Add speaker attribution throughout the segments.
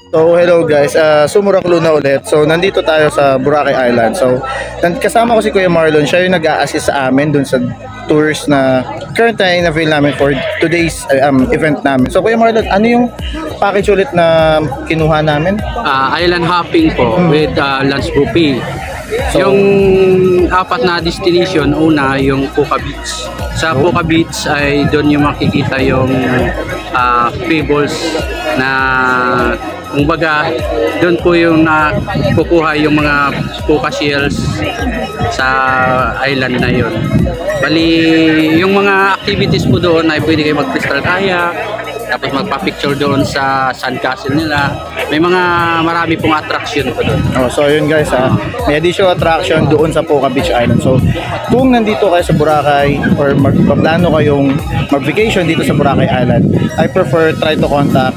Speaker 1: So hello guys, Sumurak Luna ulit. So nandito tayo sa Boracay Island. So kasama ko si Kuya Marlon, siya yung nag-a-assist sa amin dun sa tours na current na avail namin for today's event namin. So Kuya Marlon, ano yung package ulit na kinuha namin?
Speaker 2: Island hopping po with lunch buffet.
Speaker 1: So,
Speaker 2: yung apat na destination, una yung Puka Beach. Sa Puka Beach ay doon yung makikita yung pebbles na kumbaga doon po yung nakukuha yung mga puka shells sa island na yun. Bali, yung mga activities po doon ay pwede kayo mag-crystal kayak, tapos magpa-picture doon sa sandcastle nila. May mga marami pong attraction po doon.
Speaker 1: so yun guys, may additional attraction doon sa Puka Beach Island. So kung nandito kayo sa Boracay or magpaplano kayong mag-vacation dito sa Boracay Island, I prefer try to contact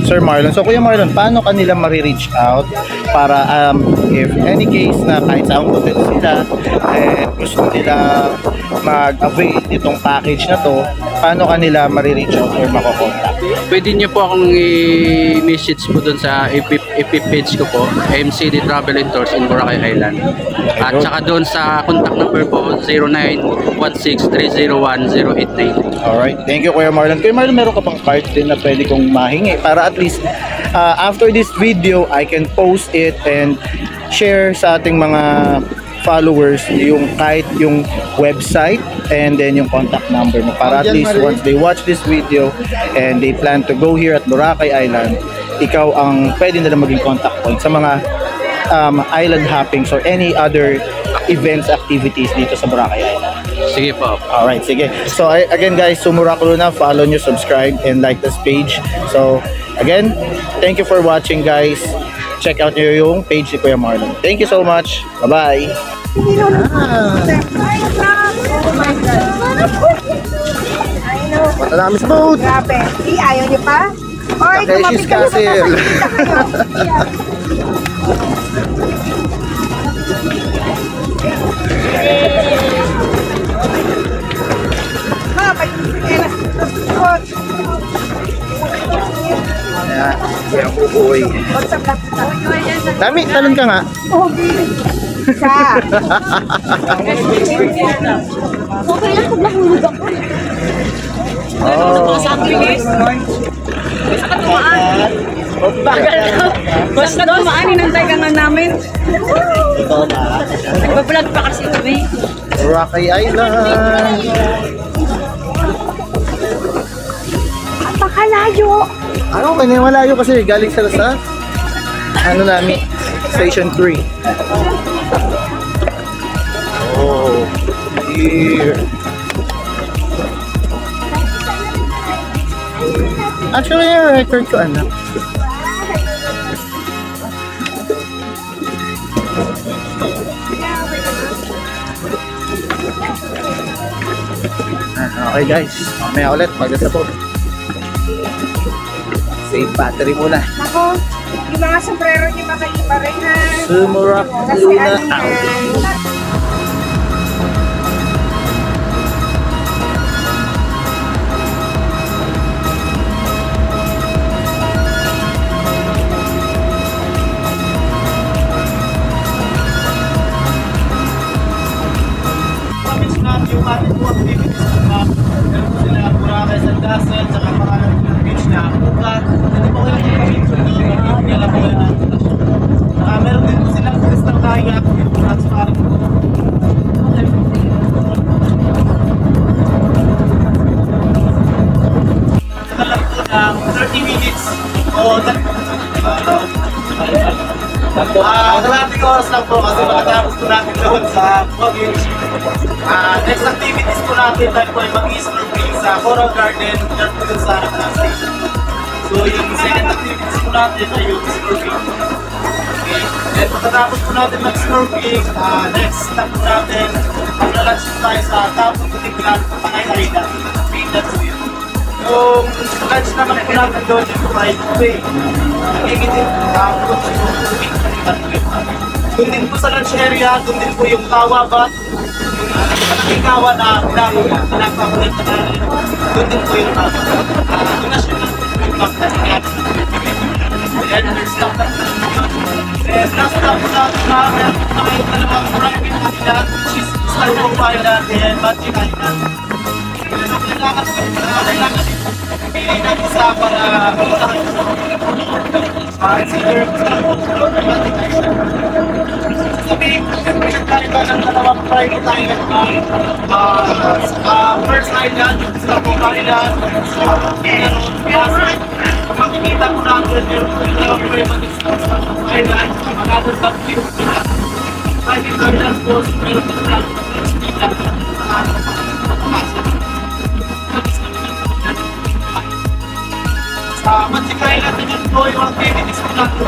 Speaker 1: Sir Marlon. So Kuya Marlon, paano kanila ma-reach out para if any case na kahit sa hotel sila gusto nila mag-avail itong package na to, paano kanila ma-reach out or makokontak?
Speaker 2: Pwede nyo po akong i-message po doon sa FB page ko po, MCD Travel and Tours in Boracay Island. At saka doon sa contact number po, 0916-301-089.
Speaker 1: Alright, thank you Kuya Marlon. Kuya Marlon, meron ka pang card din na pwede kong mahingi para at least after this video, I can post it and share sa ating mga followers yung kahit yung website and then yung contact number mo para at least once they watch this video and they plan to go here at Boracay Island, ikaw ang pwede nila maging contact point sa mga island hoppings or any other events, activities dito sa Boracay Island.
Speaker 2: Sige po.
Speaker 1: Alright, sige. So again guys, Sumurak Luna, follow nyo, subscribe and like this page. So again, thank you for watching guys. Check out nyo yung page ni Kuya Marlon. Thank you so much. Bye-bye. Punta namin sa boat.
Speaker 3: Grabe. Ayaw niyo pa? Or
Speaker 1: Takeshi's Castle. Ayan, yan bubuhay. Dami, talon ka nga.
Speaker 3: Siya.
Speaker 4: Okay lang kung mahulog ako.
Speaker 1: Oh.
Speaker 4: Bagal daw. Basta dumaan, inantay ka nga namin. Nagbablog pa kasi kami.
Speaker 1: Boracay Island.
Speaker 3: Napakalayo.
Speaker 1: Ano, kanya malayo kasi galing sila sa ano namin, Station 3. Oh, here. Actually, yung record ko, anak. Okay guys, mamaya ulit pagkasa po. Save battery muna.
Speaker 3: Ako, yung mga sombrero niyo makaiba rin ha.
Speaker 1: Sumurak
Speaker 3: Kasi
Speaker 1: Luna
Speaker 3: ano
Speaker 1: out.
Speaker 3: yan.
Speaker 1: Yung ating po activities sa map, meron po sila Boracay Sandasel, saka pangalan ng beach na Puka. Ano po kayo yung pamilya nyo? Kailan po kayo ang meron din po silang crystal kayak, yung transparent po. Saka lang po ng 30 minutes o kalating oras lang po kasi makatapos po natin doon sa Beach. Next activities po natin tayo po ay mag-snorkeling sa Coral Garden dyan po dun sa station. So yung second activities po natin ay yung snorkeling. Okay. Then pagkatapos po natin mag-snorkeling, next stop po natin mag-lunch tayo sa Tapos Putiklan, Pangay Arena. Pindad po yun. Yung lunch naman po natin doon yung ay buffet. Nagigitin po doon din po sa lunch area, doon din po yung kawabat. Ikawa na pinagpapalit na doon din po yung national food map na tayong dalawang private island, which is Star Hope Island and Magic Island. Kailangan pili ng isa para consider Star Hope Island and Magic Island. Sabihin ko, pinagkaiba ng dalawang private island first island, Star Hope Island, makikita ko na yung dalawang private island, magandang subject. Ay, island po, meron ko na sa Magic Island naman po yung activities ko lang po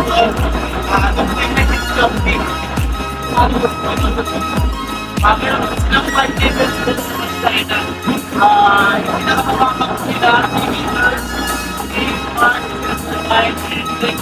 Speaker 1: documented jumping. Meron ko silang 5 levels po sa Magic Island. Yung pinakamababa ko nila 3 meters, 8 marks, 9, 10,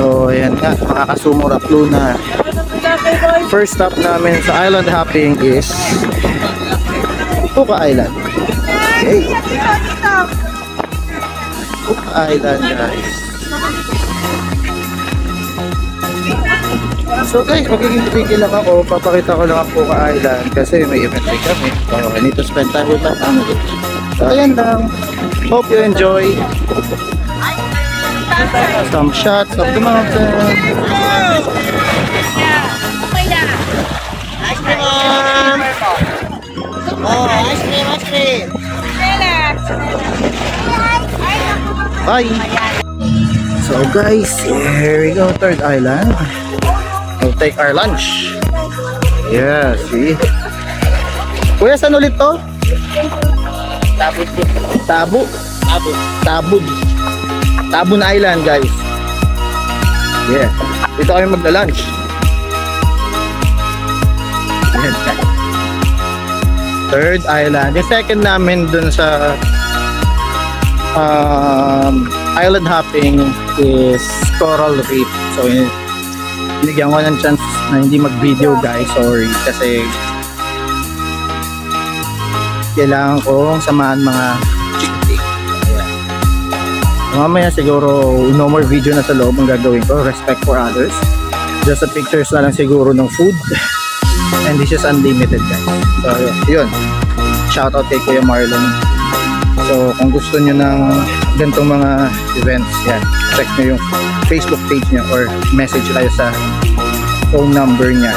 Speaker 5: So ayan nga, makakasumo Raplo na first stop namin sa island hopping is Puka Island. Okay. Puka Island, guys. So guys, magiging tigil lang ako. Papakita ko lang ang Puka Island kasi may event din kami. So I need to spend time with my family. So ayan lang. Hope you enjoy some shots of the mountain.
Speaker 3: Ice cream!
Speaker 5: Oh, ice cream! Bye! So guys, here we go, third island. We'll take our lunch. Yeah, see? Kuya, saan ulit to? Tabu. Tabun Island, guys. Yeah. Dito kami magla-lunch. Third island. Yung second namin dun sa island hopping is Coral Reef. So, binigyan ko ng chance na hindi mag-video, guys. Sorry. Kasi kailangan kong samahan mga chick-chick. Mamaya siguro no more video na sa loob ang gagawin ko. Respect for others. Just a pictures na lang siguro ng food. And this is unlimited, guys. So yun, shoutout kay Kuya Marlon. So kung gusto nyo ng ganitong mga events, yan, check nyo yung Facebook page niya or message kayo sa phone number niya.